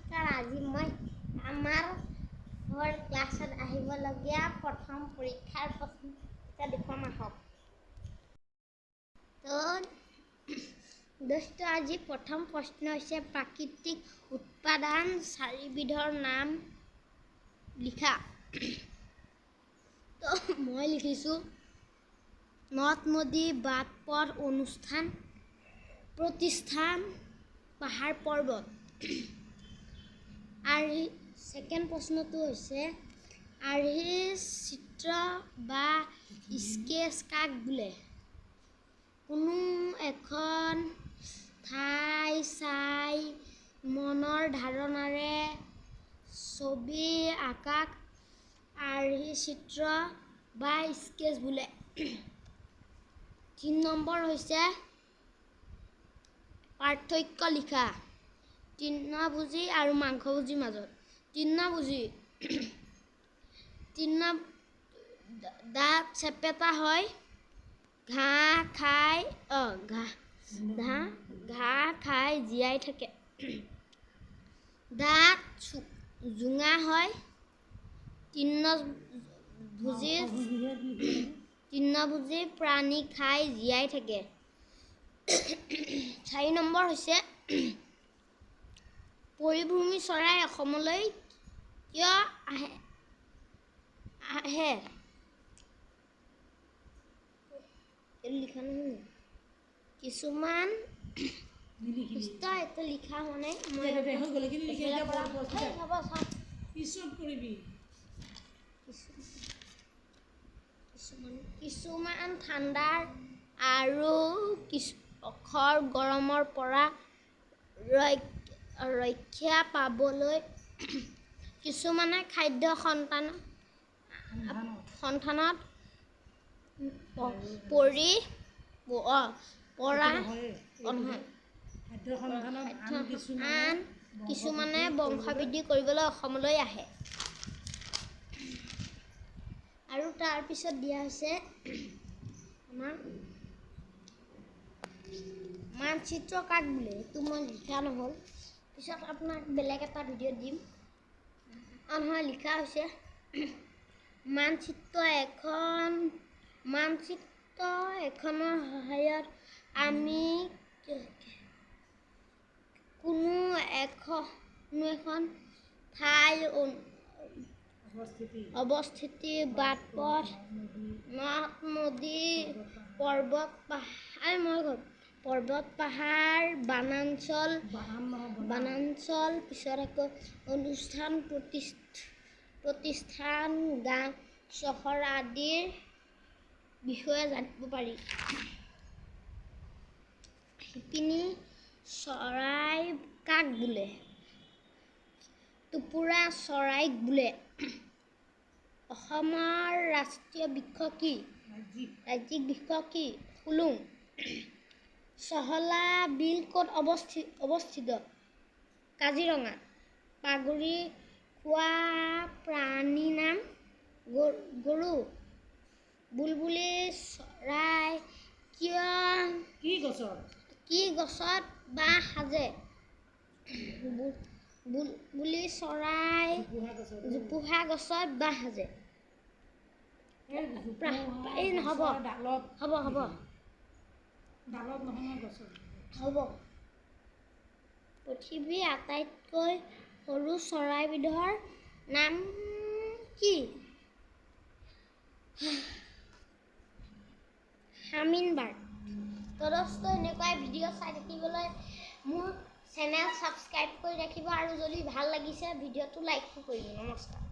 নমস্কাৰ। আজি মই আমাৰ ঘৰ ক্লাছত আহিবলগীয়া প্ৰথম পৰীক্ষাৰ প্ৰশ্ন দেখুৱাম আহক। দোস্ত আজি প্ৰথম প্ৰশ্ন হৈছে প্ৰাকৃতিক উপাদান চাৰিবিধৰ নাম লিখা। মই লিখিছোঁ নদ নদী বাট পথ অনুষ্ঠান প্ৰতিষ্ঠান পাহাৰ পৰ্বত। আৰু ছেকেণ্ড প্ৰশ্নটো হৈছে আৰ্হি চিত্ৰ বা স্কেচ কাক বোলে? কোনো এখন ঠাই চাই মনৰ ধাৰণাৰে ছবি আঁকাক আৰ্হি চিত্ৰ বা স্কেচ বোলে। ৩ নম্বৰ হৈছে পাৰ্থক্য লিখা তৃণভোজী আৰু মাংসভোজীৰ মাজত। দাঁত চেপেটা হয়, ঘাঁহ খাই জীয়াই থাকে। দাঁত জোঙা হয়, তৃণভোজী প্ৰাণী খাই জীয়াই থাকে। ৪ নম্বৰ হৈছে পৰিভ্ৰমী চৰাই অসমলৈ কিয় আহে? কিছুমান লিখা হোৱা নাই। কিছুমান ঠাণ্ডাৰ আৰু খৰ গৰমৰ পৰা ৰক্ষা পাবলৈ কিছুমানে খাদ্য সন্ধানত আন কিছুমানে বংশবৃদ্ধি কৰিবলৈ অসমলৈ আহে। আৰু তাৰপিছত দিয়া হৈছে আমাৰ মানচিত্ৰ কাক বোলে? এইটো মই লিখা নহ'ল, পিছত আপোনাক বেলেগ এটা ভিডিঅ' দিম। নহয়, লিখা হৈছে মানচিত্ৰ এখনৰ সহায়ত আমি কোনো এখন ঠাইৰ অৱস্থিতি, বাট পথ, নদ নদী, পৰ্বত পাহাৰ, বনাঞ্চল, পিছত আকৌ অনুষ্ঠান প্ৰতিষ্ঠান, গাঁও চহৰ আদিৰ বিষয়ে জানিব পাৰি। শিপিনী চৰাই কাক বোলে? টোপোৰা চৰাইক বোলে। অসমৰ ৰাষ্ট্ৰীয় বৃক্ষ কি? ৰাজ্যিক বৃক্ষ কি? হুলুং। চহলা বিল ক'ত অৱস্থিত? কাজিৰঙা। পাগুৰি খোৱা প্ৰাণীৰ নাম গৰু। বুলবুলি চৰাই কি গছত বাঁহ সাজে? বুলবুলি চৰাই জোপোহা গছত বাঁহ সাজে। পৃথিৱীৰ আটাইতকৈ সৰু চৰাইবিধৰ নাম কি? হামিংবাৰ্ড। দোস্ত এনেকুৱাই ভিডিঅ' চাই থাকিবলৈ মোৰ চেনেল ছাবস্ক্ৰাইব কৰি ৰাখিব আৰু যদি ভাল লাগিছে ভিডিঅ'টো লাইক কৰিব। নমস্কাৰ।